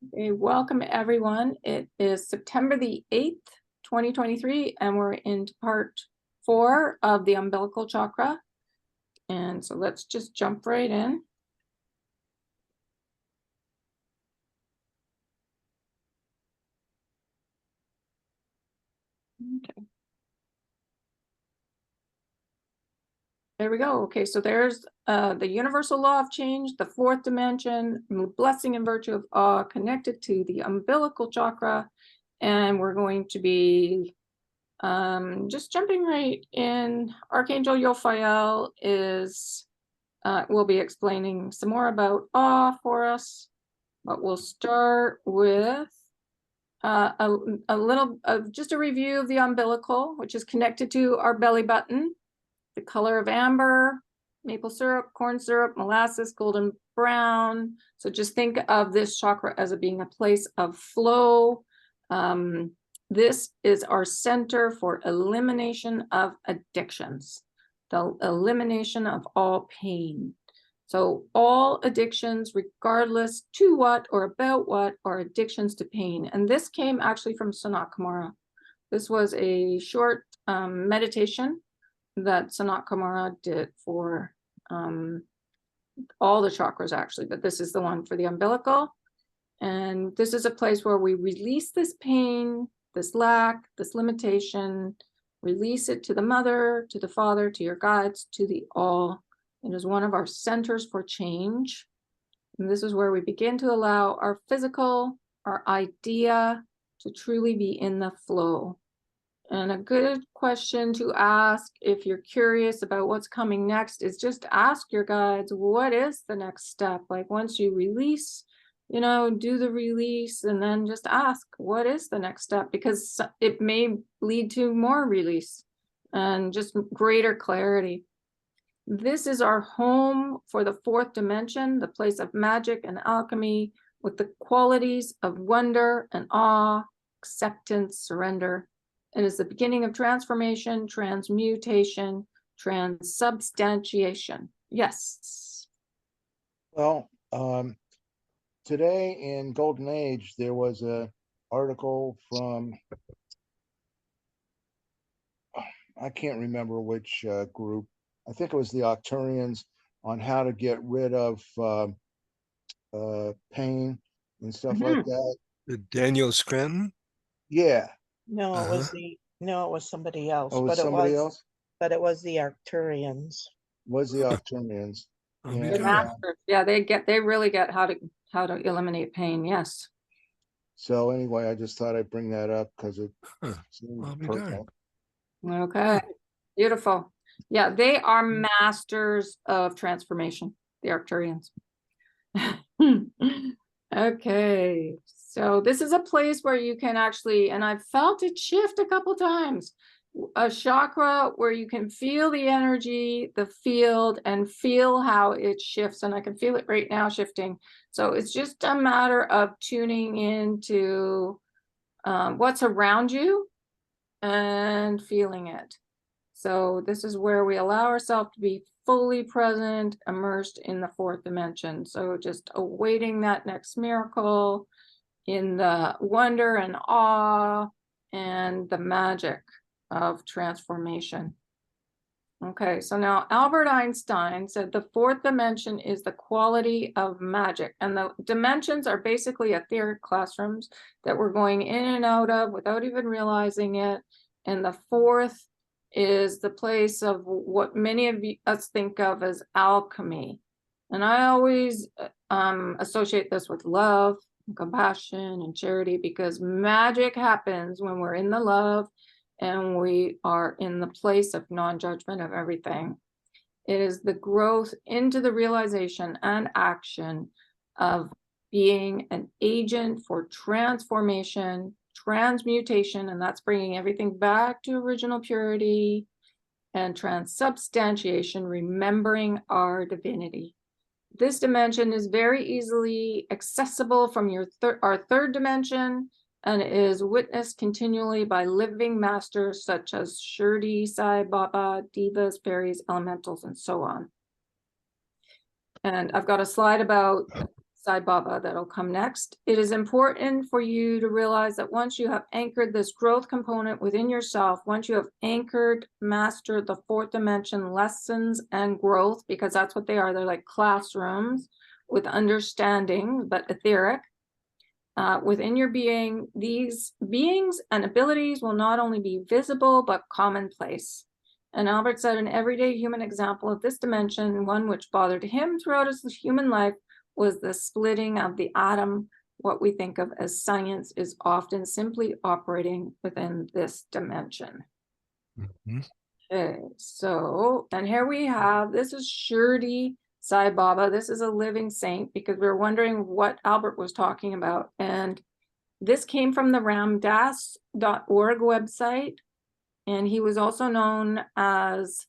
Okay, welcome everyone. It is September the 8th, 2023, and we're into part 4 of the umbilical chakra. And so let's just jump right in. Okay. There we go. Okay, so there's the universal law of change, the fourth dimension, blessing and virtue of awe connected to the umbilical chakra. And we're going to be just jumping right in. Archangel Yophael is we'll be explaining some more about awe for us, but we'll start with a little of just a review of the umbilical, which is connected to our belly button, the color of amber, maple syrup, corn syrup, molasses, golden brown. So just think of this chakra as it being a place of flow. This is our center for elimination of addictions, the elimination of all pain. So all addictions, regardless to what or about what, are addictions to pain. And this came actually from Sanat Kumara. This was a short meditation that Sanat Kumara did for all the chakras actually, but this is the one for the umbilical. And this is a place where we release this pain, this lack, this limitation, release it to the mother, to the father, to your guides, to the all. It is one of our centers for change. And this is where we begin to allow our physical, our idea to truly be in the flow. And a good question to ask if you're curious about what's coming next is just ask your guides, what is the next step? Like once you release, do the release and then just ask, what is the next step? Because it may lead to more release and just greater clarity. This is our home for the fourth dimension, the place of magic and alchemy with the qualities of wonder and awe, acceptance, surrender. It is the beginning of transformation, transmutation, transubstantiation. Yes. Well, today in Golden Age, there was an article from, I can't remember which group. I think it was the Octurians, on how to get rid of pain and stuff like that. Daniel Scranton? Yeah. No, it was somebody else. Oh, it was somebody else? But it was the Arcturians. Was the Octurians. They're masters. Yeah, they really get how to eliminate pain. Yes. So anyway, I just thought I'd bring that up because it seemed pertinent. Okay, beautiful. Yeah, they are masters of transformation, the Arcturians. Okay, so this is a place where you can actually, and I've felt it shift a couple times, a chakra where you can feel the energy, the field, and feel how it shifts. And I can feel it right now shifting. So it's just a matter of tuning into what's around you and feeling it. So this is where we allow ourselves to be fully present, immersed in the fourth dimension. So just awaiting that next miracle in the wonder and awe and the magic of transformation. Okay, so now Albert Einstein said the fourth dimension is the quality of magic, and the dimensions are basically etheric classrooms that we're going in and out of without even realizing it. And the fourth is the place of what many of us think of as alchemy. And I always associate this with love, and compassion, and charity, because magic happens when we're in the love and we are in the place of non-judgment of everything. It is the growth into the realization and action of being an agent for transformation, transmutation, and that's bringing everything back to original purity, and transubstantiation, remembering our divinity. This dimension is very easily accessible from our third dimension, and is witnessed continually by living masters such as Shirdi, Sai Baba, divas, fairies, elementals, and so on. And I've got a slide about Sai Baba that'll come next. It is important for you to realize that once you have anchored this growth component within yourself, once you have anchored, mastered the fourth dimension lessons and growth, because that's what they are, they're like classrooms with understanding, but etheric. Within your being, these beings and abilities will not only be visible, but commonplace. And Albert said an everyday human example of this dimension, one which bothered him throughout his human life, was the splitting of the atom. What we think of as science is often simply operating within this dimension. Mhm. Okay, so, and here we have, this is Shirdi Sai Baba. This is a living saint because we were wondering what Albert was talking about. And this came from the ramdas.org website. And he was also known as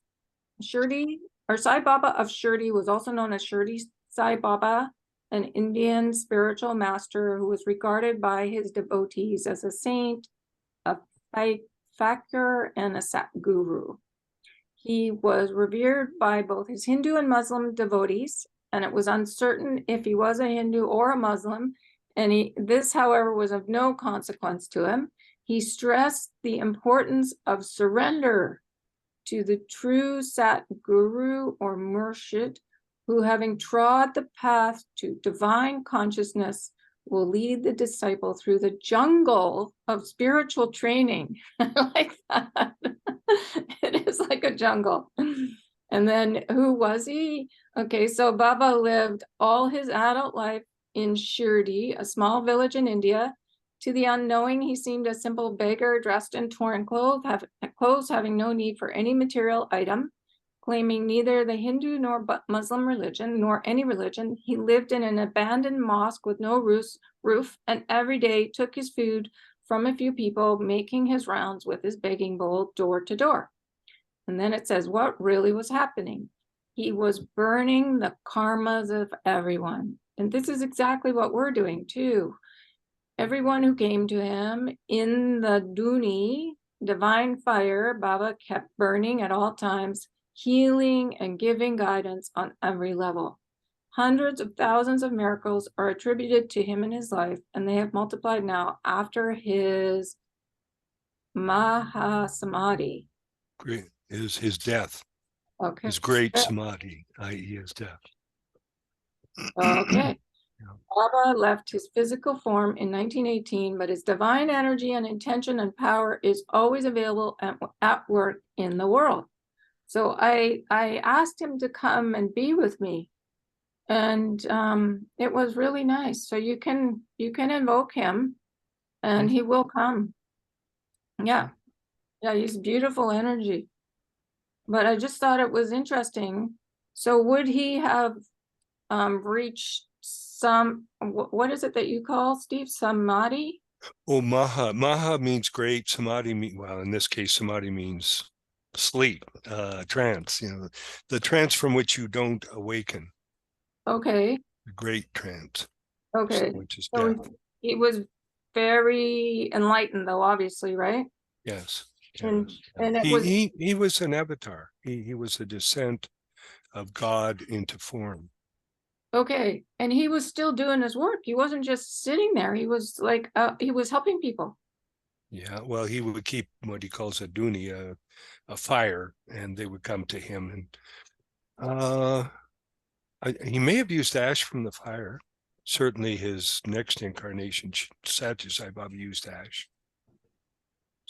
Shirdi, or Sai Baba of Shirdi was also known as Shirdi Sai Baba, an Indian spiritual master who was regarded by his devotees as a saint, a fakir, and a Satguru. He was revered by both his Hindu and Muslim devotees, and it was uncertain if he was a Hindu or a Muslim. And this, however, was of no consequence to him. He stressed the importance of surrender to the true Satguru or Murshid, who, having trod the path to divine consciousness, will lead the disciple through the jungle of spiritual training. I like that. It is like a jungle. And then who was he? Okay, so Baba lived all his adult life in Shirdi, a small village in India. To the unknowing, he seemed a simple beggar dressed in torn clothes, having no need for any material item. Claiming neither the Hindu nor Muslim religion, nor any religion, he lived in an abandoned mosque with no roof, and every day took his food from a few people, making his rounds with his begging bowl door to door. And then it says what really was happening. He was burning the karmas of everyone. And this is exactly what we're doing too. Everyone who came to him in the Duni, divine fire, Baba kept burning at all times, healing and giving guidance on every level. Hundreds of thousands of miracles are attributed to him in his life, and they have multiplied now after his Mahasamadhi. Great. His death, Okay. his great samadhi, i.e. his death. Okay. Yeah. Baba left his physical form in 1918, but his divine energy and intention and power is always available at work in the world. So I asked him to come and be with me, and it was really nice. So you can invoke him, and he will come. Yeah, he's beautiful energy. But I just thought it was interesting. So would he have reached some, what is it that you call, Steve, samadhi? Oh, Maha means great. Samadhi well, in this case, samadhi means sleep, trance. The trance from which you don't awaken. Okay. The great trance. Okay. Which is So death. he was very enlightened, though, obviously, right? Yes. And it He, was he was an avatar. He was a descent of God into form. okay. And he was still doing his work. He wasn't just sitting there. He was like, he was helping people. Yeah, well, he would keep what he calls a duni, a fire, and they would come to him. And he may have used ash from the fire. Certainly his next incarnation, Satya Sai Baba, used ash.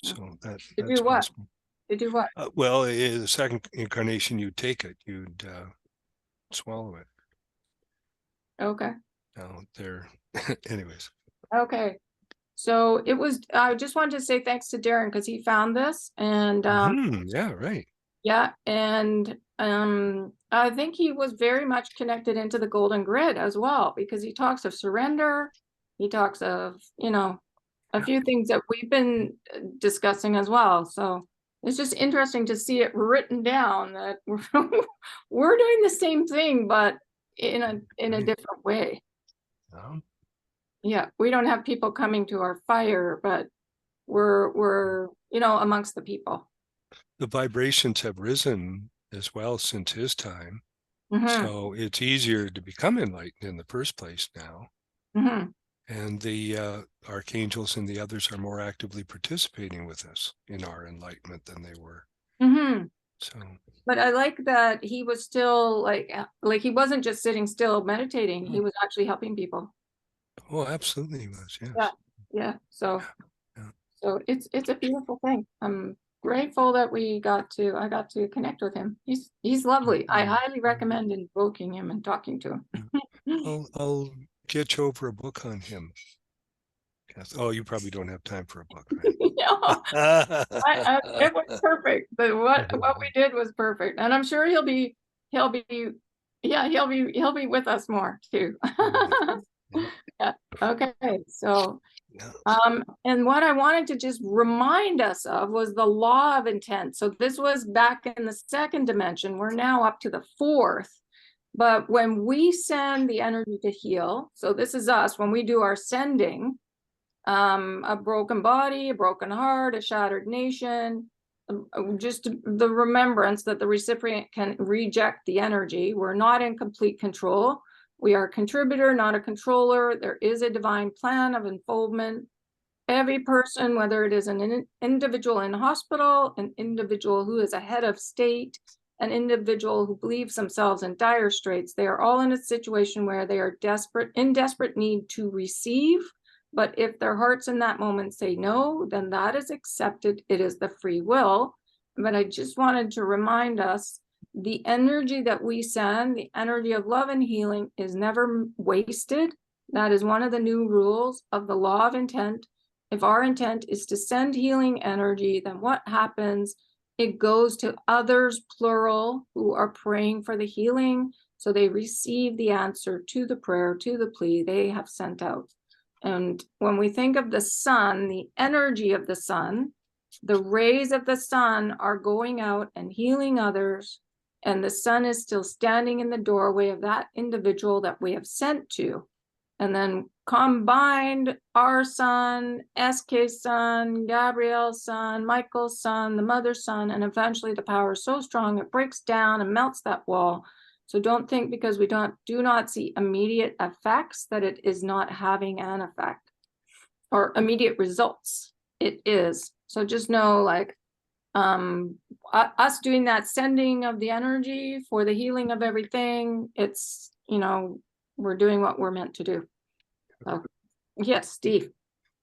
So that's do what? possible. To do what? Well, the second incarnation, you'd take it, you'd swallow it. Okay. Now there, anyways. Okay. So it was, I just wanted to say thanks to Darren because he found this, and Yeah, right. yeah, and I think he was very much connected into the golden grid as well, because he talks of surrender. He talks of, a few things that we've been discussing as well. So it's just interesting to see it written down that we're doing the same thing, but in a Right. different way. Um, Yeah, we don't have people coming to our fire, but we're amongst the people. the vibrations have risen as well since his time. Mhm, So it's easier to become enlightened in the first place now. mhm. And the archangels and the others are more actively participating with us in our enlightenment than they were. Mhm. So, But I like that he was still like he wasn't just sitting still meditating. He was actually helping people. oh, absolutely he was, Yeah. yes. Yeah. So Yeah. so it's a beautiful thing. I'm grateful that I got to connect with him. He's lovely. I highly recommend invoking him and talking to him. I'll get you over a book on him. Oh, you probably don't have time for a book, right? No, it was perfect. But what we did was perfect, and I'm sure he'll be yeah, he'll be with us more too. Yeah. Okay. So Yeah. and what I wanted to just remind us of was the law of intent. So this was back in the second dimension. We're now up to the fourth. But when we send the energy to heal, so this is us, when we do our sending, a broken body, a broken heart, a shattered nation, just the remembrance that the recipient can reject the energy. We're not in complete control. We are a contributor, not a controller. There is a divine plan of unfoldment. Every person, whether it is an individual in hospital, an individual who is a head of state, an individual who believes themselves in dire straits, they are all in a situation where they are in desperate need to receive. But if their hearts in that moment say no, then that is accepted. It is the free will. But I just wanted to remind us the energy that we send, the energy of love and healing, is never wasted. That is one of the new rules of the law of intent. If our intent is to send healing energy, then what happens? It goes to others, plural, who are praying for the healing. So they receive the answer to the prayer, to the plea they have sent out. And when we think of the sun, the energy of the sun, the rays of the sun are going out and healing others. And the sun is still standing in the doorway of that individual that we have sent to. And then combined, our son, SK's son, Gabrielle's son, Michael's son, the mother's son, and eventually the power is so strong it breaks down and melts that wall. So don't think because we do not see immediate effects that it is not having an effect or immediate results. It is. So just know, like, us doing that sending of the energy for the healing of everything, it's, we're doing what we're meant to do. So, yes, Steve.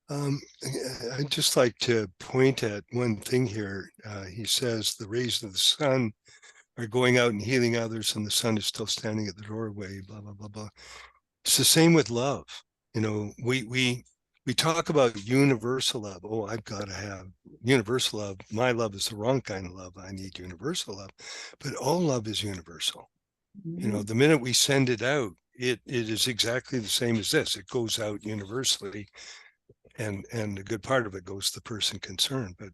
I'd just like to point at one thing here. He says the rays of the sun are going out and healing others, and the sun is still standing at the doorway, blah, blah, blah, blah. It's the same with love. We talk about universal love. Oh, I've got to have universal love. My love is the wrong kind of love. I need universal love. But all love is universal. The minute we send it out, it is exactly the same as this. It goes out universally, and the good part of it goes to the person concerned, but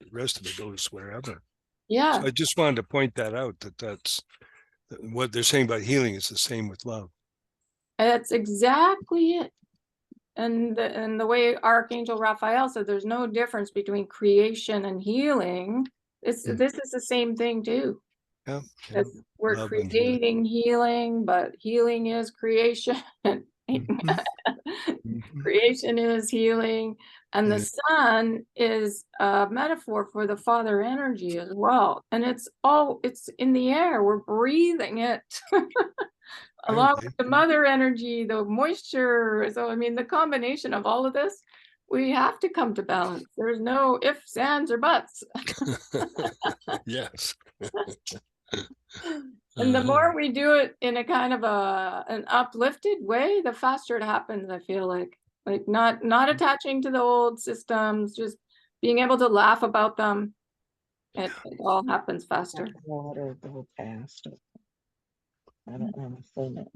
the rest of it goes wherever. Yeah. So I just wanted to point that out, that's what they're saying about healing is the same with love. That's exactly it. And the way Archangel Raphael said, there's no difference between creation and healing. This is the same thing too. Yeah. We're Love creating healing, but healing is creation. Creation is healing, and the sun is a metaphor for the father energy as well. And it's in the air. We're breathing it. Along with the mother energy, the moisture. So, I mean, the combination of all of this, we have to come to balance. There's no ifs, ands, or buts. Yes. And the more we do it in a kind of an uplifted way, the faster it happens, I feel like not attaching to the old systems, just being able to laugh about them. It all happens faster. Water go past it. I don't understand it.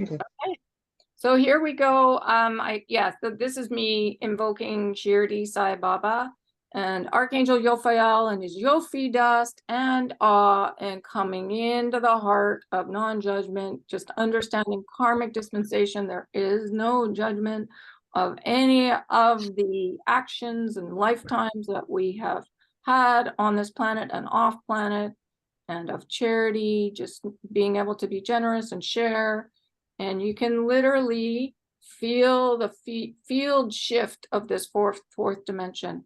Okay. So here we go. So this is me invoking Shirdi Sai Baba and Archangel Yophael and his Yofi dust and awe, and coming into the heart of non-judgment, just understanding karmic dispensation. There is no judgment of any of the actions and lifetimes that we have had on this planet and off planet. and of charity, just being able to be generous and share. And you can literally feel the field shift of this fourth dimension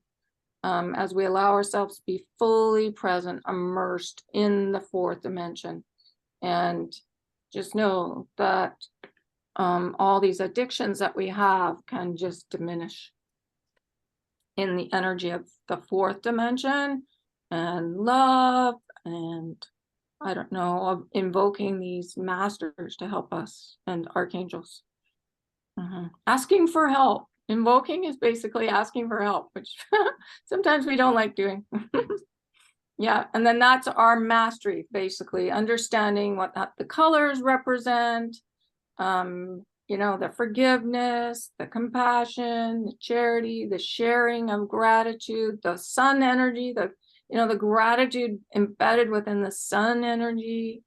as we allow ourselves to be fully present, immersed in the fourth dimension. And just know that all these addictions that we have can just diminish in the energy of the fourth dimension, and love, and I don't know, of invoking these masters to help us, and archangels. Asking for help. Invoking is basically asking for help, which sometimes we don't like doing. Yeah, and then that's our mastery, basically understanding what the colors represent, you know, the forgiveness, the compassion, the charity, the sharing of gratitude, the sun energy, the, you know, the gratitude embedded within the sun energy.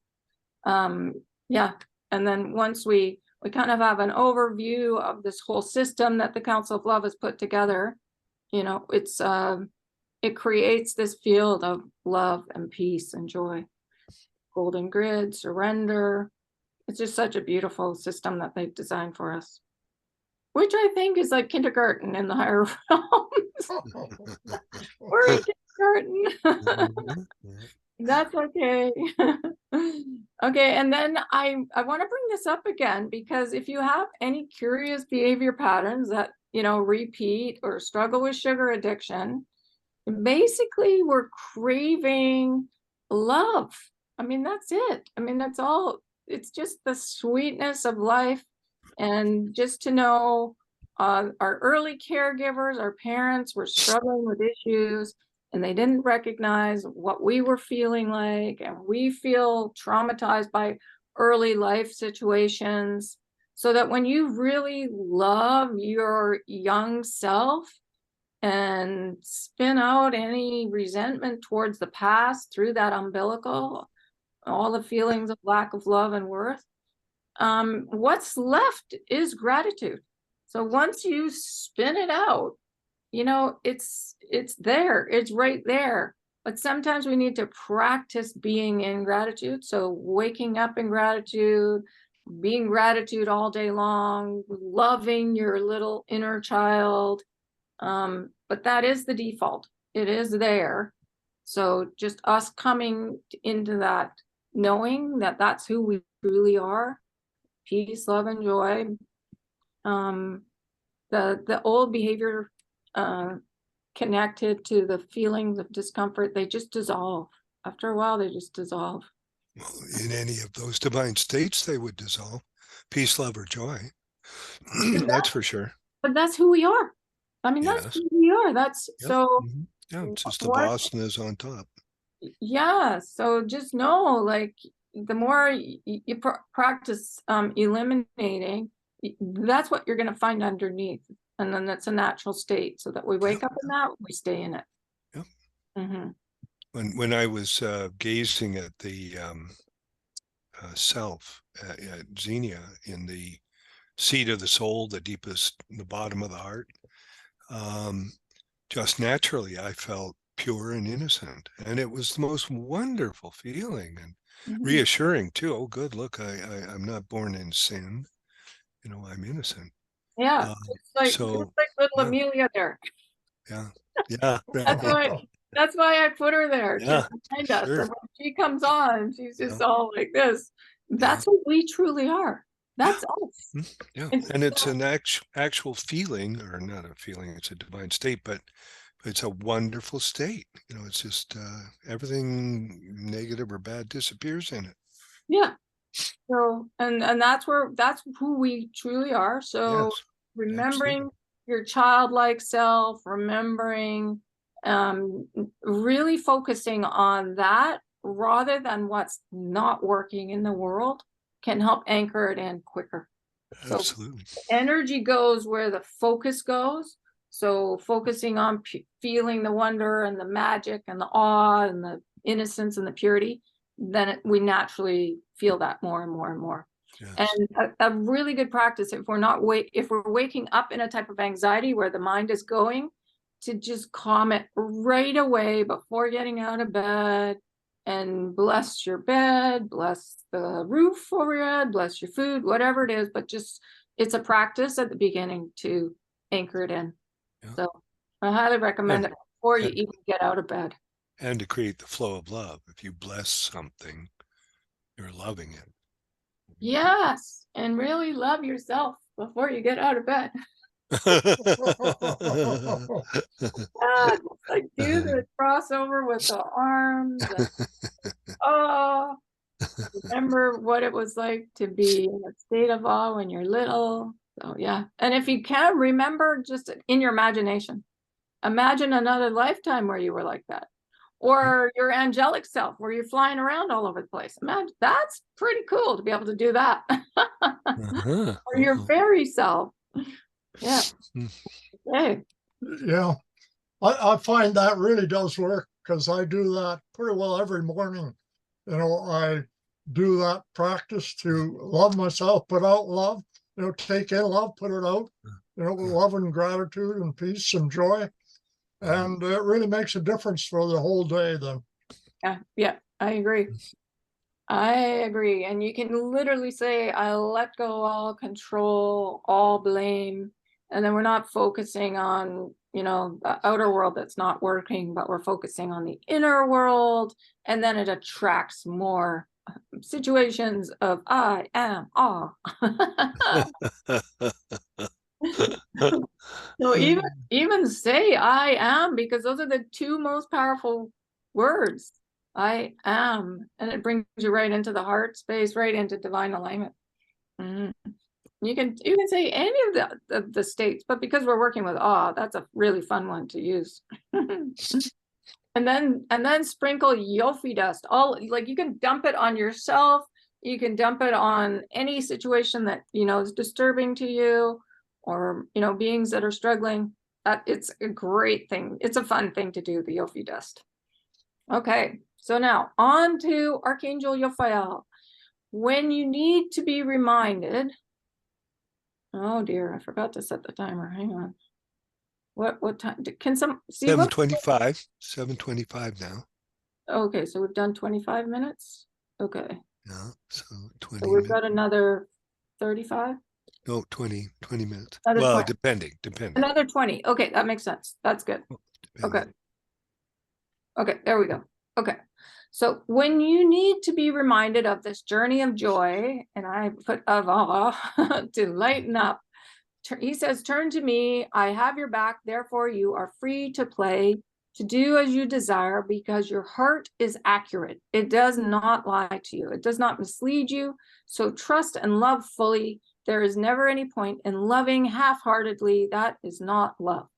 Yeah, and then once we kind of have an overview of this whole system that the Council of Love has put together, you know, it's it creates this field of love and peace and joy. Golden grid, surrender. It's just such a beautiful system that they've designed for us, which I think is like kindergarten in the higher realms. We're in kindergarten. That's okay. Okay, and then I want to bring this up again, because if you have any curious behavior patterns that, you know, repeat or struggle with sugar addiction, basically we're craving love. I mean, that's it. I mean, that's all. It's just the sweetness of life. And just to know our early caregivers, our parents were struggling with issues, and they didn't recognize what we were feeling like, and we feel traumatized by early life situations. So that when you really love your young self and spin out any resentment towards the past through that umbilical, all the feelings of lack of love and worth, what's left is gratitude. So once you spin it out, you know, it's there, it's right there. But sometimes we need to practice being in gratitude. So waking up in gratitude, being gratitude all day long, loving your little inner child. But that is the default. It is there. So just us coming into that, knowing that that's who we truly are, peace, love, and joy. The old behavior connected to the feelings of discomfort, they just dissolve. After a while, they just dissolve. Well, in any of those divine states, they would dissolve. Peace, love, or joy. That's for sure. But that's who we are. I mean, that's Yes. who we are. That's Yep. so. Yeah, it's just the what- Boston on top. Yeah, so just know, like, the more you practice eliminating, that's what you're going to find underneath, and then that's a natural state, so that we wake up in that, we stay in it. Yep. Mm-hmm. When I was gazing at the self at Xenia in the seat of the soul, the deepest, the bottom of the heart, just naturally I felt pure and innocent, and it was the most wonderful feeling, and reassuring too. Oh, good, look, I'm not born in sin, you know, I'm innocent. Yeah, it's like little yeah. Amelia there. Yeah. That's why I put her there. Yeah, She's behind us. sure. And when she comes on, she's just Yeah. all like this. That's what we truly are. That's us. Yeah, and it's an actual feeling, or not a feeling, it's a divine state, but it's a wonderful state. You know, it's just everything negative or bad disappears in it. Yeah. So, and that's who we truly are. So Yes, remembering your childlike self, remembering, really focusing on that rather than what's not working in the world can help anchor it in quicker. absolutely. So energy goes where the focus goes. So focusing on feeling the wonder and the magic and the awe and the innocence and the purity, then we naturally feel that more and more and more. Yes. And a really good practice, if we're waking up in a type of anxiety where the mind is going, to just calm it right away before getting out of bed. and bless your bed, bless the roof over your head, bless your food, whatever it is, but just, it's a practice at the beginning to anchor it in. Yeah. So I highly recommend it before you and- even get out of bed. And to create the flow of love. If you bless something, you're loving it. Yes, and really love yourself before you get out of bed. Ah, just like do the crossover with the arms. And, oh, remember what it was like to be in a state of awe when you're little. So yeah, and if you can remember, just in your imagination, imagine another lifetime where you were like that, or your angelic self where you're flying around all over the place. Imagine, that's pretty cool to be able to do that. Or your fairy self. Yeah. Okay. Yeah, I find that really does work because I do that pretty well every morning. You know, I do that practice to love myself, put out love, you know, take in love, put it out, you know, love and gratitude and peace and joy. And it really makes a difference for the whole day then. Yeah, I agree. I agree. And you can literally say, I let go all control, all blame. And then we're not focusing on, you know, the outer world that's not working, but we're focusing on the inner world. And then it attracts more situations of I am awe. So even say I am, because those are the two most powerful words. I am, and it brings you right into the heart space, right into divine alignment. You can say any of the states, but because we're working with awe, that's a really fun one to use. And then sprinkle Yofi dust. All, like, you can dump it on yourself. You can dump it on any situation that, you know, is disturbing to you, or, you know, beings that are struggling. It's a great thing. It's a fun thing to do, the Yofi dust. Okay, so now on to Archangel Yophael. When you need to be reminded, oh dear, I forgot to set the timer. Hang on. What time? Can some see? 7:25. 7:25 now. Okay, so we've done 25 minutes. Okay. Yeah, so 20 So we've minutes. got another 35. No, 20 minutes. Another Well, 20. depending. Another 20. Okay, that makes sense. That's good. Depending. Okay, there we go. Okay. So when you need to be reminded of this journey of joy, and I put of awe to lighten up, he says, turn to me, I have your back, therefore you are free to play, to do as you desire, because your heart is accurate. It does not lie to you. It does not mislead you. So trust and love fully. There is never any point in loving half-heartedly. That is not love.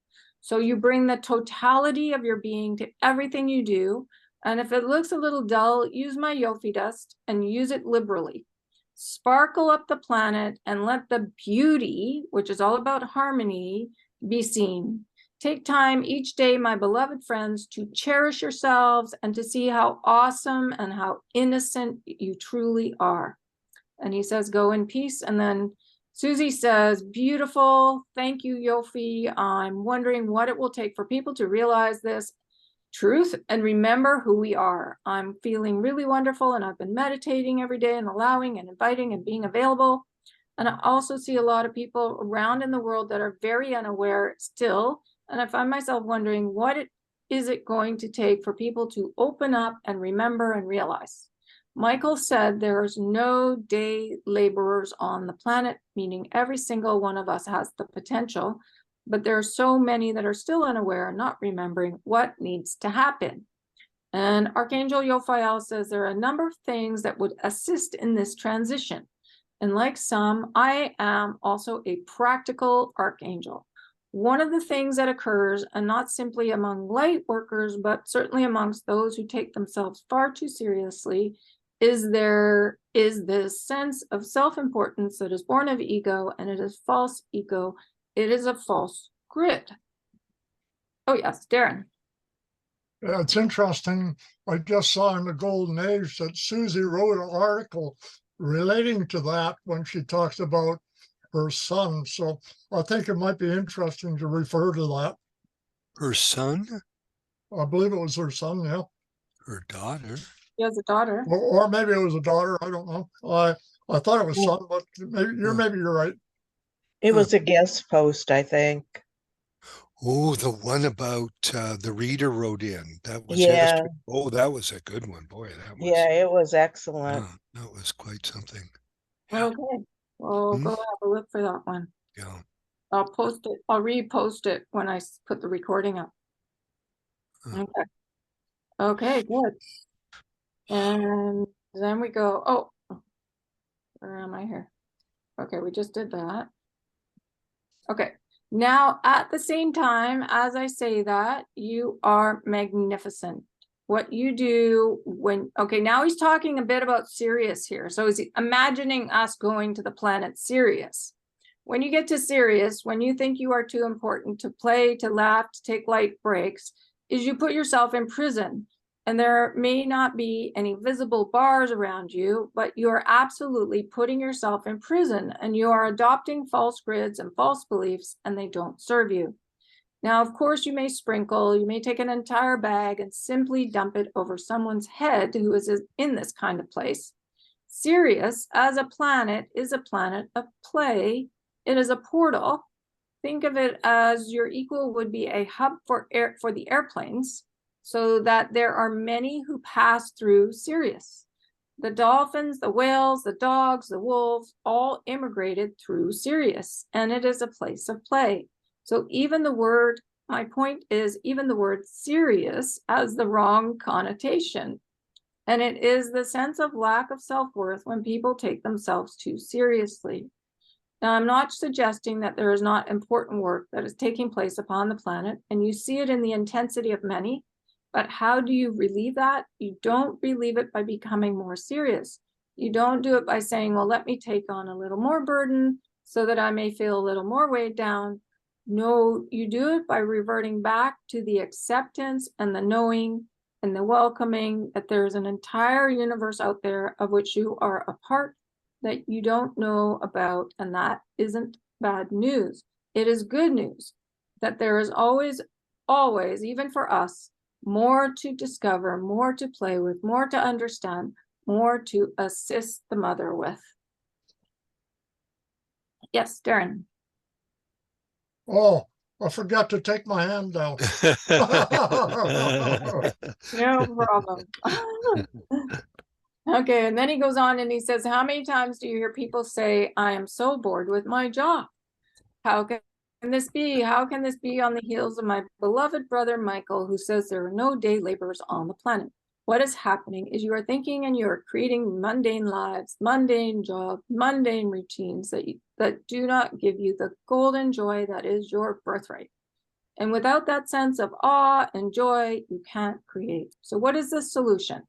So you bring the totality of your being to everything you do. And if it looks a little dull, use my Yofi dust and use it liberally. Sparkle up the planet and let the beauty, which is all about harmony, be seen. Take time each day, my beloved friends, to cherish yourselves and to see how awesome and how innocent you truly are. And he says, go in peace. And then Susie says, beautiful. Thank you, Yofi. I'm wondering what it will take for people to realize this truth and remember who we are. I'm feeling really wonderful, and I've been meditating every day and allowing and inviting and being available. And I also see a lot of people around in the world that are very unaware still. And I find myself wondering, what is it going to take for people to open up and remember and realize? Michael said there's no day laborers on the planet, meaning every single one of us has the potential, but there are so many that are still unaware and not remembering what needs to happen. And Archangel Yophael says there are a number of things that would assist in this transition. And like some, I am also a practical archangel. One of the things that occurs, and not simply among light workers, but certainly amongst those who take themselves far too seriously, is there is this sense of self-importance that is born of ego, and it is false ego. It is a false grid. Oh yes, Darren. Yeah, it's interesting. I just saw in the Golden Age that Susie wrote an article relating to that when she talks about her son. So I think it might be interesting to refer to that. Her son? I believe it was her son, yeah. Her daughter? He has a daughter. or maybe it was a daughter. I don't know. I thought it was Yeah. son, but maybe you're right. It Huh. was a guest post, I think. Oh, the one about the reader wrote in. That was Yeah. yesterday. Oh, that was a good one. Boy, that was, Yeah, it was excellent. that was quite something. Okay, we'll Hmm? go have a look for that one. Yeah. I'll post it, I'll repost it when I put the recording up. Huh. Okay. Okay, good. And then we go, oh, where am I here? Okay, we just did that. Okay, now at the same time, as I say that, you are magnificent. What you do when, okay, now he's talking a bit about Sirius here. So he's imagining us going to the planet Sirius. When you get to Sirius, when you think you are too important to play, to laugh, to take light breaks, is you put yourself in prison. And there may not be any visible bars around you, but you are absolutely putting yourself in prison, and you are adopting false grids and false beliefs, and they don't serve you. Now, of course, you may sprinkle, you may take an entire bag and simply dump it over someone's head who is in this kind of place. Sirius, as a planet, is a planet of play. It is a portal. Think of it as your equal would be a hub for the airplanes, so that there are many who pass through Sirius. The dolphins, the whales, the dogs, the wolves, all immigrated through Sirius, and it is a place of play. So even the word, my point is, even the word serious has the wrong connotation. And it is the sense of lack of self-worth when people take themselves too seriously. Now, I'm not suggesting that there is not important work that is taking place upon the planet, and you see it in the intensity of many, but how do you relieve that? You don't relieve it by becoming more serious. You don't do it by saying, well, let me take on a little more burden so that I may feel a little more weighed down. No, you do it by reverting back to the acceptance and the knowing and the welcoming that there's an entire universe out there of which you are a part that you don't know about, and that isn't bad news. It is good news that there is always, even for us, more to discover, more to play with, more to understand, more to assist the mother with. Yes, Darren. Oh, I forgot to take my hand down. No problem. Okay, and then he goes on and he says, how many times do you hear people say, I am so bored with my job? How can this be? How can this be on the heels of my beloved brother Michael, who says there are no day laborers on the planet? What is happening is you are thinking and you are creating mundane lives, mundane jobs, mundane routines that do not give you the golden joy that is your birthright. And without that sense of awe and joy, you can't create. So what is the solution?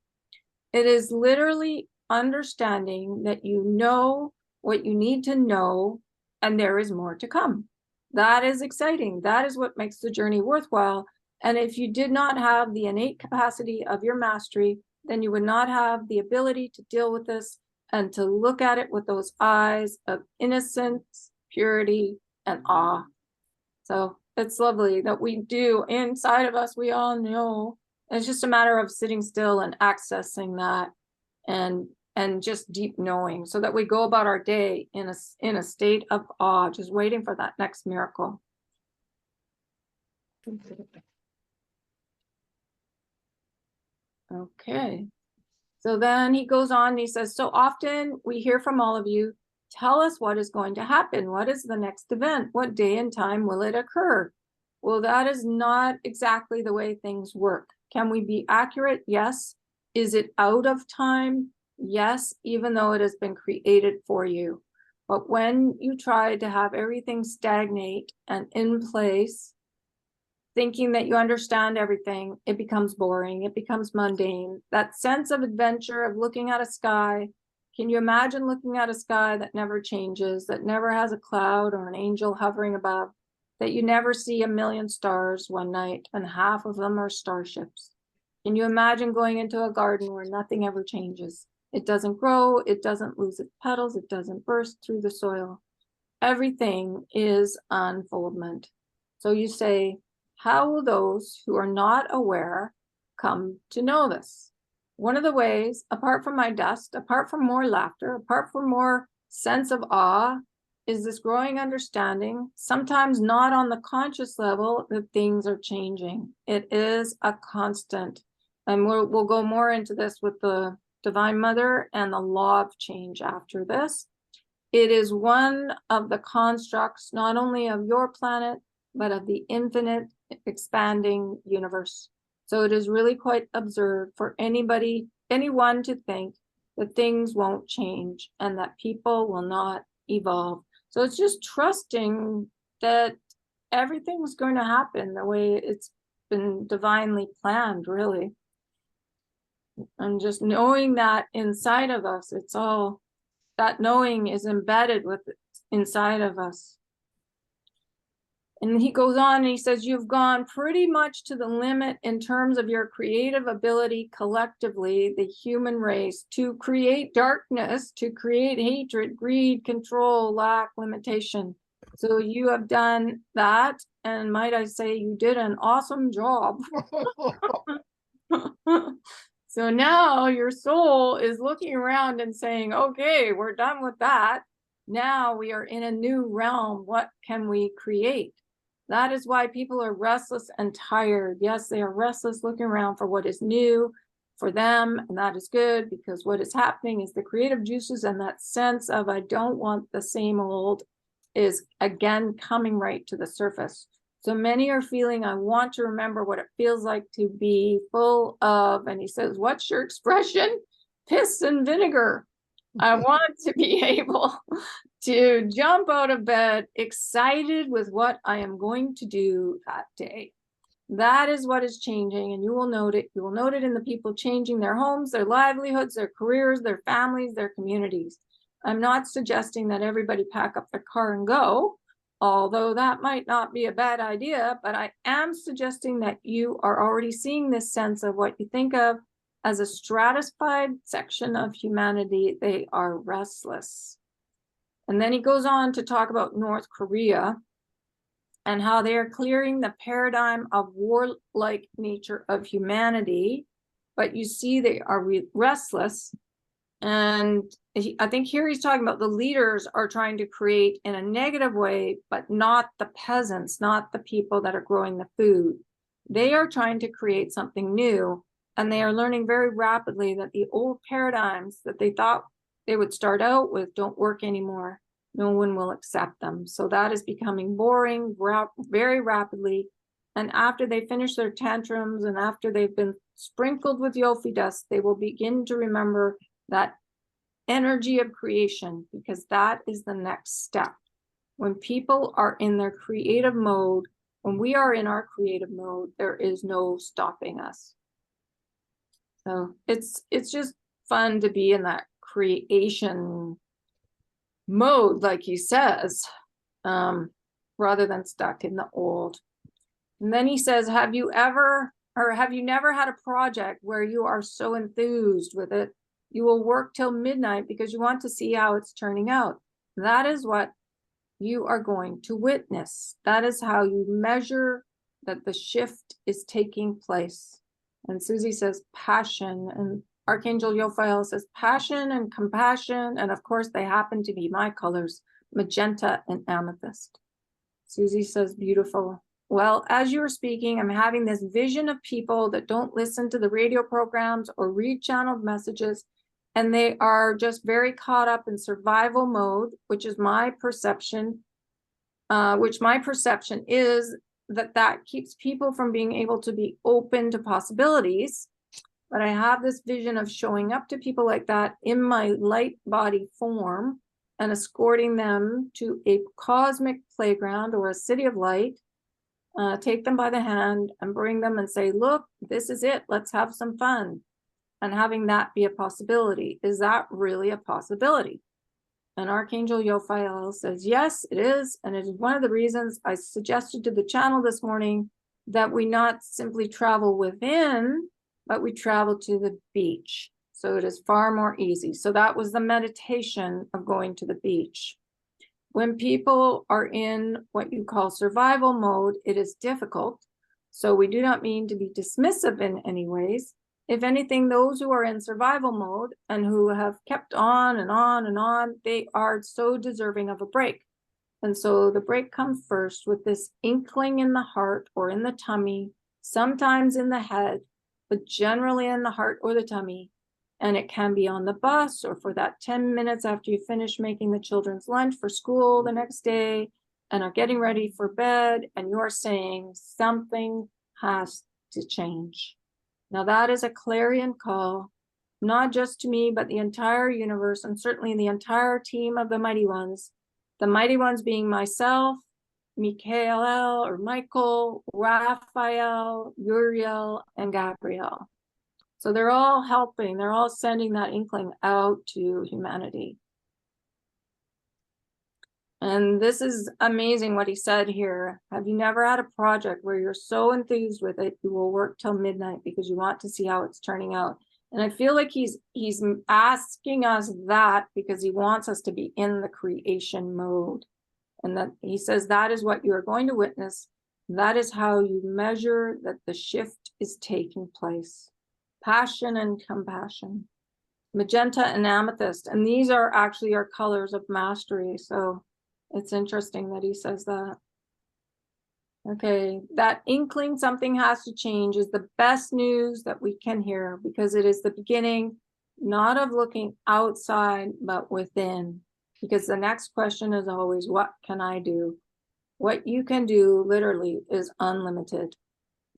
It is literally understanding that you know what you need to know, and there is more to come. That is exciting. That is what makes the journey worthwhile. And if you did not have the innate capacity of your mastery, then you would not have the ability to deal with this and to look at it with those eyes of innocence, purity, and awe. So it's lovely that we do inside of us, we all know. It's just a matter of sitting still and accessing that and just deep knowing, so that we go about our day in a state of awe, just waiting for that next miracle. Okay. So then he goes on and he says, so often we hear from all of you, tell us what is going to happen. What is the next event? What day and time will it occur? Well, that is not exactly the way things work. Can we be accurate? Yes. Is it out of time? Yes, even though it has been created for you. But when you try to have everything stagnate and in place, thinking that you understand everything, it becomes boring, it becomes mundane. That sense of adventure of looking at a sky, can you imagine looking at a sky that never changes, that never has a cloud or an angel hovering above, that you never see a million stars one night and half of them are starships? Can you imagine going into a garden where nothing ever changes? It doesn't grow, it doesn't lose its petals, it doesn't burst through the soil. Everything is unfoldment. So you say, how will those who are not aware come to know this? one of the ways, apart from my dust, apart from more laughter, apart from more sense of awe, is this growing understanding, sometimes not on the conscious level, that things are changing. It is a constant. And we'll go more into this with the Divine Mother and the law of change after this. It is one of the constructs, not only of your planet, but of the infinite expanding universe. So it is really quite absurd for anyone to think that things won't change and that people will not evolve. So it's just trusting that everything's going to happen the way it's been divinely planned, really. And just knowing that inside of us, it's all, that knowing is embedded with inside of us. And he goes on and he says, you've gone pretty much to the limit in terms of your creative ability collectively, the human race, to create darkness, to create hatred, greed, control, lack, limitation. So you have done that. And might I say, you did an awesome job. So now your soul is looking around and saying, okay, we're done with that. Now we are in a new realm. What can we create? That is why people are restless and tired. Yes, they are restless, looking around for what is new for them. And that is good, because what is happening is the creative juices and that sense of, I don't want the same old, is again coming right to the surface. So many are feeling, I want to remember what it feels like to be full of, and he says, what's your expression? Piss and vinegar. I want to be able to jump out of bed excited with what I am going to do that day. That is what is changing, and you will note it. You will note it in the people changing their homes, their livelihoods, their careers, their families, their communities. I'm not suggesting that everybody pack up their car and go, although that might not be a bad idea, but I am suggesting that you are already seeing this sense of what you think of as a stratified section of humanity. They are restless. And then he goes on to talk about North Korea and how they are clearing the paradigm of warlike nature of humanity. But you see, they are restless. And I think here he's talking about the leaders are trying to create in a negative way, but not the peasants, not the people that are growing the food. They are trying to create something new. And they are learning very rapidly that the old paradigms that they thought they would start out with don't work anymore. No one will accept them. So that is becoming boring very rapidly. And after they finish their tantrums and after they've been sprinkled with Yofi dust, they will begin to remember that energy of creation, because that is the next step. When people are in their creative mode, when we are in our creative mode, there is no stopping us. So it's just fun to be in that creation mode, like he says, rather than stuck in the old. And then he says, have you never had a project where you are so enthused with it, you will work till midnight because you want to see how it's turning out? That is what you are going to witness. That is how you measure that the shift is taking place. And Susie says passion, and Archangel Yophael says passion and compassion. And of course, they happen to be my colors, magenta and amethyst. Susie says, beautiful. Well, as you were speaking, I'm having this vision of people that don't listen to the radio programs or read channeled messages. And they are just very caught up in survival mode, which is my perception, is that keeps people from being able to be open to possibilities. But I have this vision of showing up to people like that in my light body form and escorting them to a cosmic playground or a city of light, take them by the hand and bring them and say, look, this is it. Let's have some fun. And having that be a possibility. Is that really a possibility? And Archangel Yophael says, yes, it is. And it is one of the reasons I suggested to the channel this morning that we not simply travel within, but we travel to the beach. So it is far more easy. So that was the meditation of going to the beach. When people are in what you call survival mode, it is difficult. So we do not mean to be dismissive in any ways, If anything, those who are in survival mode and who have kept on and on and on, they are so deserving of a break. And so the break comes first with this inkling in the heart or in the tummy, sometimes in the head, but generally in the heart or the tummy. And it can be on the bus or for that 10 minutes after you finish making the children's lunch for school the next day and are getting ready for bed, and you're saying something has to change. Now that is a clarion call, not just to me, but the entire universe, and certainly the entire team of the mighty ones. The mighty ones being myself, Michael or Michael, Raphael, Uriel, and Gabrielle. So they're all helping, they're all sending that inkling out to humanity. And this is amazing what he said here. Have you never had a project where you're so enthused with it, you will work till midnight because you want to see how it's turning out? And I feel like he's asking us that because he wants us to be in the creation mode. And that he says that is what you are going to witness. That is how you measure that the shift is taking place. Passion and compassion. Magenta and amethyst. And these are actually our colors of mastery. So it's interesting that he says that. Okay, that inkling something has to change is the best news that we can hear, because it is the beginning, not of looking outside, but within. Because the next question is always, what can I do? What you can do literally is unlimited.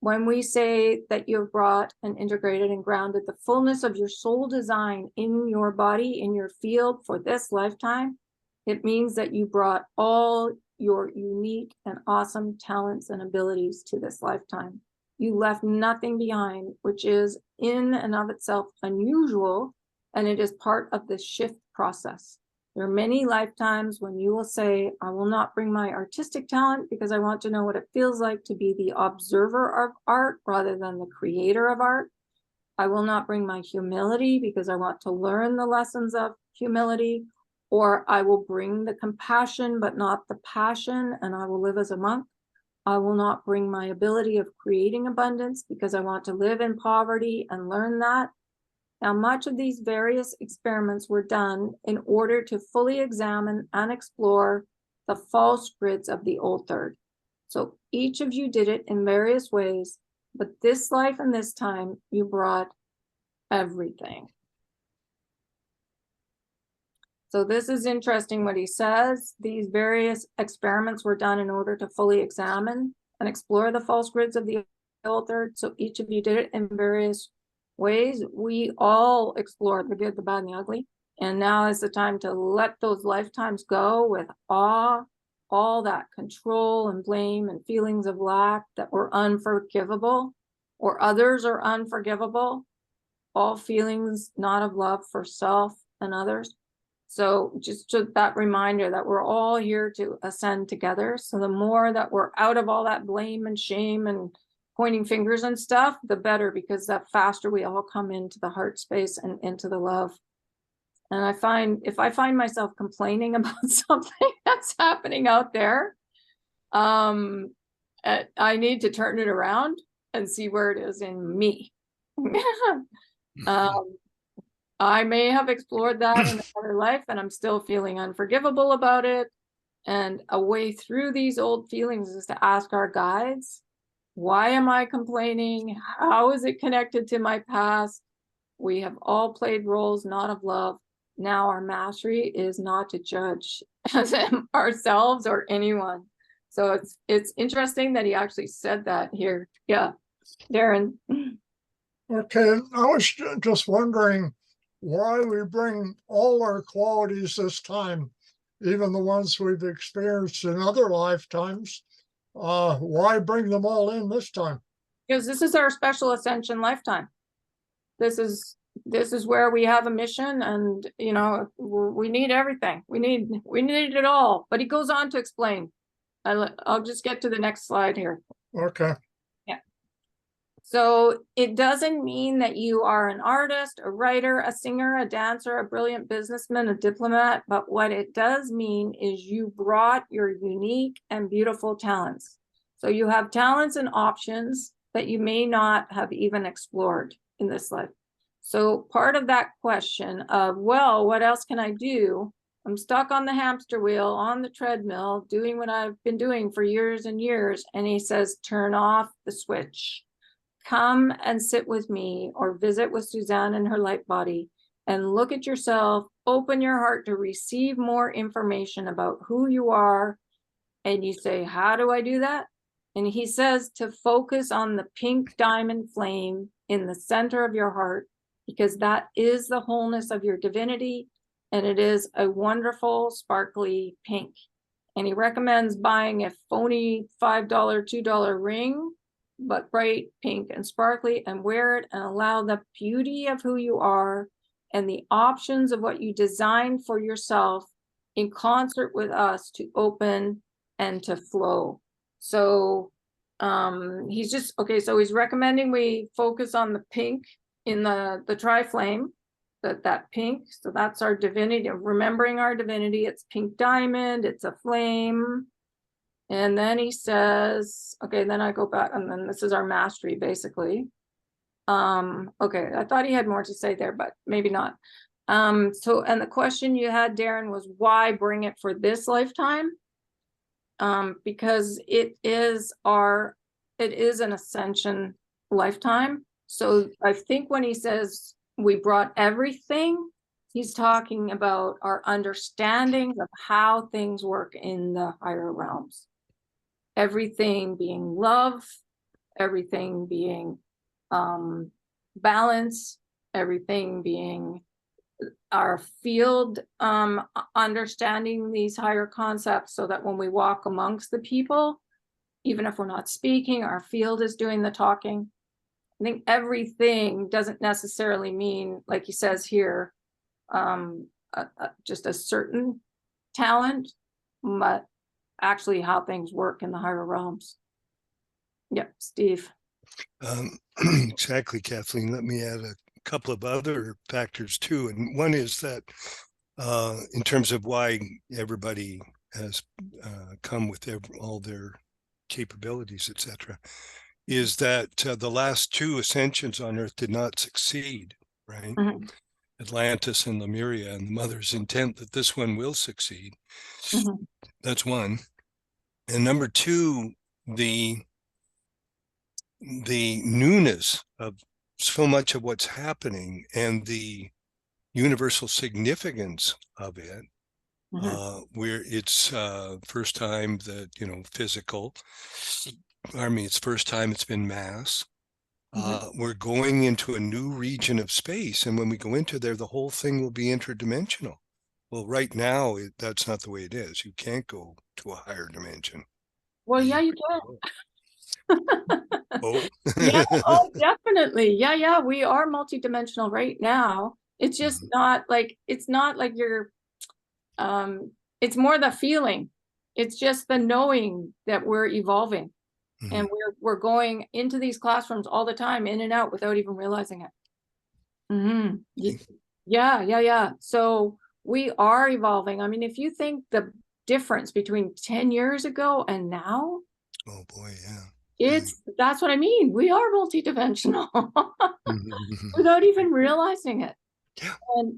When we say that you've brought and integrated and grounded the fullness of your soul design in your body, in your field for this lifetime, it means that you brought all your unique and awesome talents and abilities to this lifetime. You left nothing behind, which is in and of itself unusual, and it is part of the shift process. There are many lifetimes when you will say, I will not bring my artistic talent because I want to know what it feels like to be the observer of art rather than the creator of art. I will not bring my humility because I want to learn the lessons of humility. Or I will bring the compassion, but not the passion, and I will live as a monk. I will not bring my ability of creating abundance because I want to live in poverty and learn that. Now, much of these various experiments were done in order to fully examine and explore the false grids of the old third. So each of you did it in various ways, but this life and this time, you brought everything. So this is interesting what he says. These various experiments were done in order to fully examine and explore the false grids of the old third. So each of you did it in various ways. We all explored the good, the bad, and the ugly. And now is the time to let those lifetimes go with awe, all that control and blame and feelings of lack that were unforgivable, or others are unforgivable. All feelings not of love for self and others. So just that reminder that we're all here to ascend together. So the more that we're out of all that blame and shame and pointing fingers and stuff, the better, because that faster we all come into the heart space and into the love. And I find if I find myself complaining about something that's happening out there, I need to turn it around and see where it is in me. I may have explored that in another life and I'm still feeling unforgivable about it. And a way through these old feelings is to ask our guides, why am I complaining? How is it connected to my past? We have all played roles not of love. Now our mastery is not to judge ourselves or anyone. So it's interesting that he actually said that here. Yeah, Darren. Okay, I was just wondering why we bring all our qualities this time, even the ones we've experienced in other lifetimes. Why bring them all in this time? Because this is our special ascension lifetime. This is where we have a mission, and you know, we need everything. We need it all. But he goes on to explain. I'll just get to the next slide here. Okay. So it doesn't mean that you are an artist, a writer, a singer, a dancer, a brilliant businessman, a diplomat, but what it does mean is you brought your unique and beautiful talents. So you have talents and options that you may not have even explored. in this life. So part of that question of, well, what else can I do? I'm stuck on the hamster wheel, on the treadmill, doing what I've been doing for years and years. And he says, turn off the switch. Come and sit with me or visit with Suzanne and her light body and look at yourself, open your heart to receive more information about who you are. And you say, how do I do that? And he says to focus on the pink diamond flame in the center of your heart, because that is the wholeness of your divinity. And it is a wonderful, sparkly pink. And he recommends buying a phony $5, $2 ring, but bright pink and sparkly, and wear it and allow the beauty of who you are and the options of what you designed for yourself in concert with us to open and to flow. So he's just, okay, so he's recommending we focus on the pink in the tri-flame, that pink. So that's our divinity, remembering our divinity. It's pink diamond, it's a flame. And then he says, okay, then I go back, and then this is our mastery, basically. Okay, I thought he had more to say there, but maybe not. So, and the question you had, Darren, was why bring it for this lifetime? Because it is an ascension lifetime. So I think when he says we brought everything, he's talking about our understanding of how things work in the higher realms. Everything being love, everything being balance, everything being our field, understanding these higher concepts, so that when we walk amongst the people, even if we're not speaking, our field is doing the talking. I think everything doesn't necessarily mean, like he says here, just a certain talent, but actually how things work in the higher realms. Yep, Steve. Exactly, Kathleen. Let me add a couple of other factors too. And one is that in terms of why everybody has come with all their capabilities, etc., is that the last two ascensions on Earth did not succeed, right? Mm-hmm. Atlantis and Lemuria, and the mother's intent that this one will succeed. Mm-hmm. That's one. And number two, the newness of so much of what's happening and the universal significance of it, where it's first time that, physical, it's first time it's been mass. We're going into a new region of space, and when we go into there, the whole thing will be interdimensional. Well, right now, that's not the way it is. You can't go to a higher dimension. Well, yeah, you can. Oh, yeah, oh, definitely. Yeah, we are multidimensional right now. It's just not like you're, it's more the feeling. It's just the knowing that we're evolving. And we're going into these classrooms all the time, in and out, without even realizing it. Yeah. So we are evolving. I mean, if you think the difference between 10 years ago and now, oh boy, yeah. That's what I mean. We are multidimensional without even realizing it. Yeah.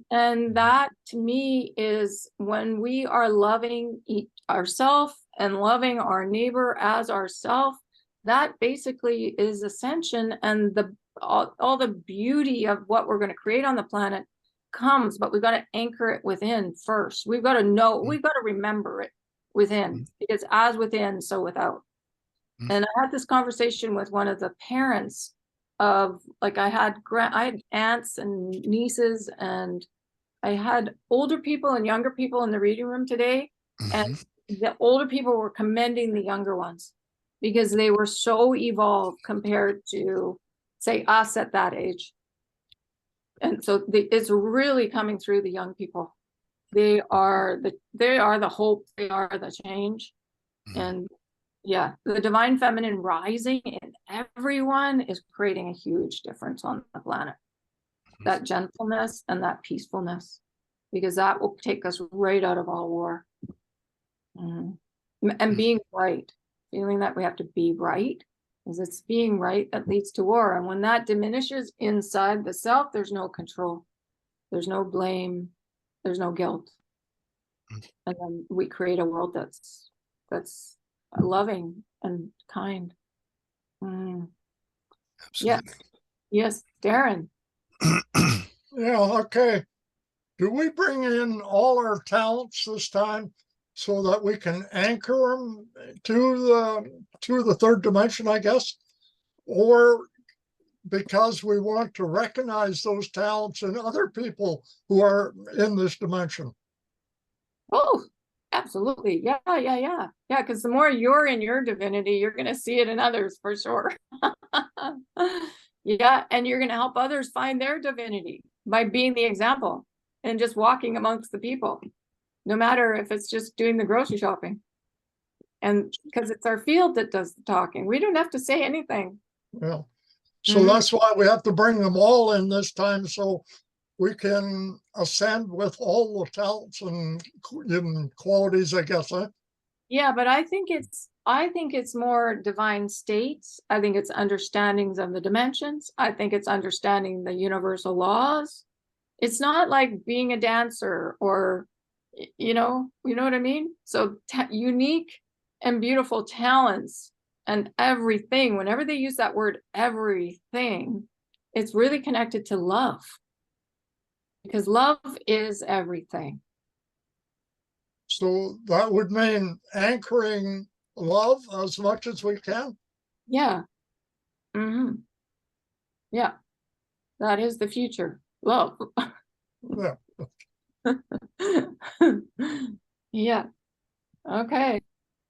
And that to me is when we are loving ourselves and loving our neighbor as ourselves. That basically is ascension, and all the beauty of what we're going to create on the planet comes, but we've got to anchor it within first. We've got to know, we've got to remember it within, because as within, so without. And I had this conversation with one of the parents of, like, I had aunts and nieces, and I had older people and younger people in the reading room today, and the older people were commending the younger ones, because they were so evolved compared to, say, us at that age. And so it's really coming through the young people. They are the hope, they are the change. And yeah, the divine feminine rising in everyone is creating a huge difference on the planet. That gentleness and that peacefulness, because that will take us right out of all war. And being right. Feeling that we have to be right Because it's being right that leads to war. And when that diminishes inside the self, there's no control. There's no blame. There's no guilt. And then we create a world that's loving and kind. Mm. Absolutely. Yes, Darren. Yeah, okay. Do we bring in all our talents this time so that we can anchor them to the third dimension, I guess? Or because we want to recognize those talents in other people who are in this dimension? Oh, absolutely. Yeah. Yeah, because the more you're in your divinity, you're going to see it in others for sure. Yeah, and you're going to help others find their divinity by being the example and just walking amongst the people, no matter if it's just doing the grocery shopping. And because it's our field that does the talking, we don't have to say anything. Yeah. So that's why we have to bring them all in this time, so we can ascend with all the talents and qualities, I guess, huh? Yeah, but I think it's more divine states. I think it's understandings of the dimensions. I think it's understanding the universal laws. It's not like being a dancer or, you know what I mean? So unique and beautiful talents and everything, whenever they use that word, everything, it's really connected to love. Because love is everything. So that would mean anchoring love as much as we can. Yeah. Mm-hmm. Yeah. That is the future. Love. Yeah. Yeah. Okay.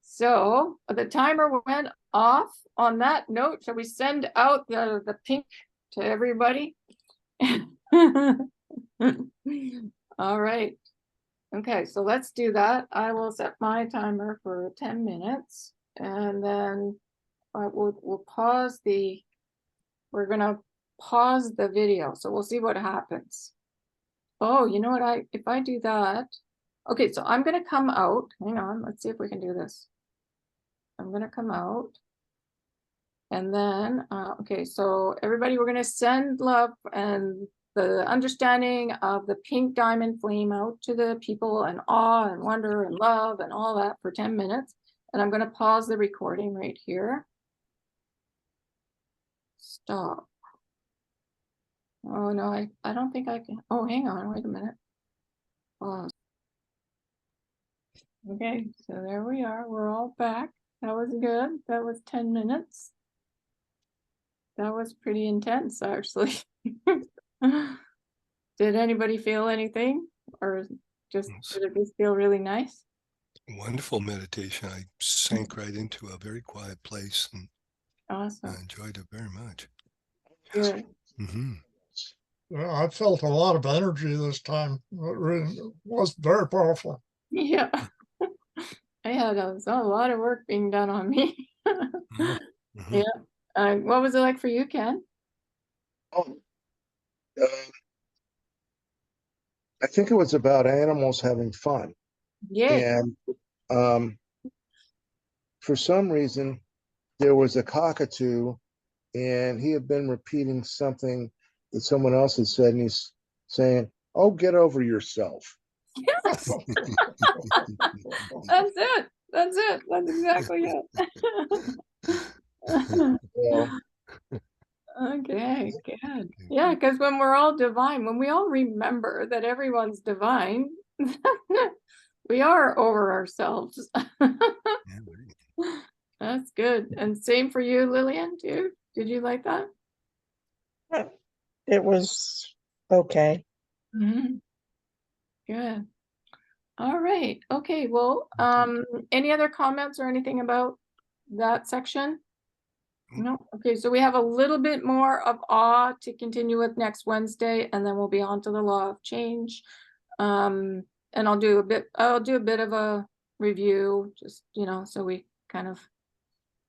So the timer went off. On that note, shall we send out the pink to everybody? All right. Okay, so let's do that. I will set my timer for 10 minutes and then we'll pause we're gonna pause the video. So we'll see what happens. Oh, you know what, if I do that, okay, so I'm gonna come out. Hang on, let's see if we can do this. I'm gonna come out. And then, okay, so everybody, we're gonna send love and the understanding of the pink diamond flame out to the people, and awe and wonder and love and all that for 10 minutes. And I'm gonna pause the recording right here. Stop. Oh no, I don't think I can. Oh, hang on, wait a minute. Pause. Okay, so there we are. We're all back. That was good. That was 10 minutes. That was pretty intense, actually. Did anybody feel anything, or did it just feel really nice? Wonderful meditation. I sank right into a very quiet place and Awesome. I enjoyed it very much. Good. Mm-hmm. Yeah, I felt a lot of energy this time. It really was very powerful. Yeah. I had a lot of work being done on me. Mm-hmm. Yeah. What was it like for you, Ken? Oh, I think it was about animals having fun. Yay. And for some reason, there was a cockatoo, and he had been repeating something that someone else had said, and he's saying, "Oh, get over yourself." Yes. That's it. That's it. That's exactly it. Well, Okay, good. Yeah, because when we're all divine, when we all remember that everyone's divine, we are over ourselves. That's good. And same for you, Lillian, too. Did you like that? It was okay. Mm-hmm. Good. All right. Okay. Well, any other comments or anything about that section? No. Okay. So we have a little bit more of awe to continue with next Wednesday, and then we'll be on to the law of change. And I'll do a bit of a review, just, so we kind of,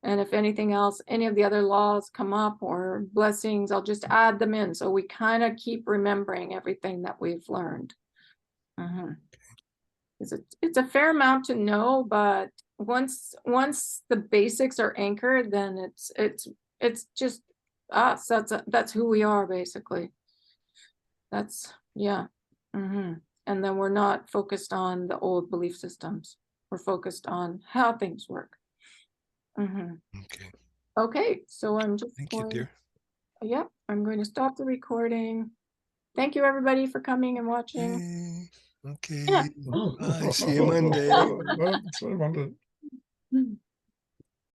and if anything else, any of the other laws come up or blessings, I'll just add them in. So we kind of keep remembering everything that we've learned. It's a fair amount to know, but once the basics are anchored, then it's just us. That's who we are, basically. That's, yeah. And then we're not focused on the old belief systems. We're focused on how things work. Okay. Okay, so I'm just Thank you, going, dear. yep, I'm going to stop the recording. Thank you, everybody, for coming and watching. Yay. Okay. Yeah. Bye. See you Monday. See you Monday.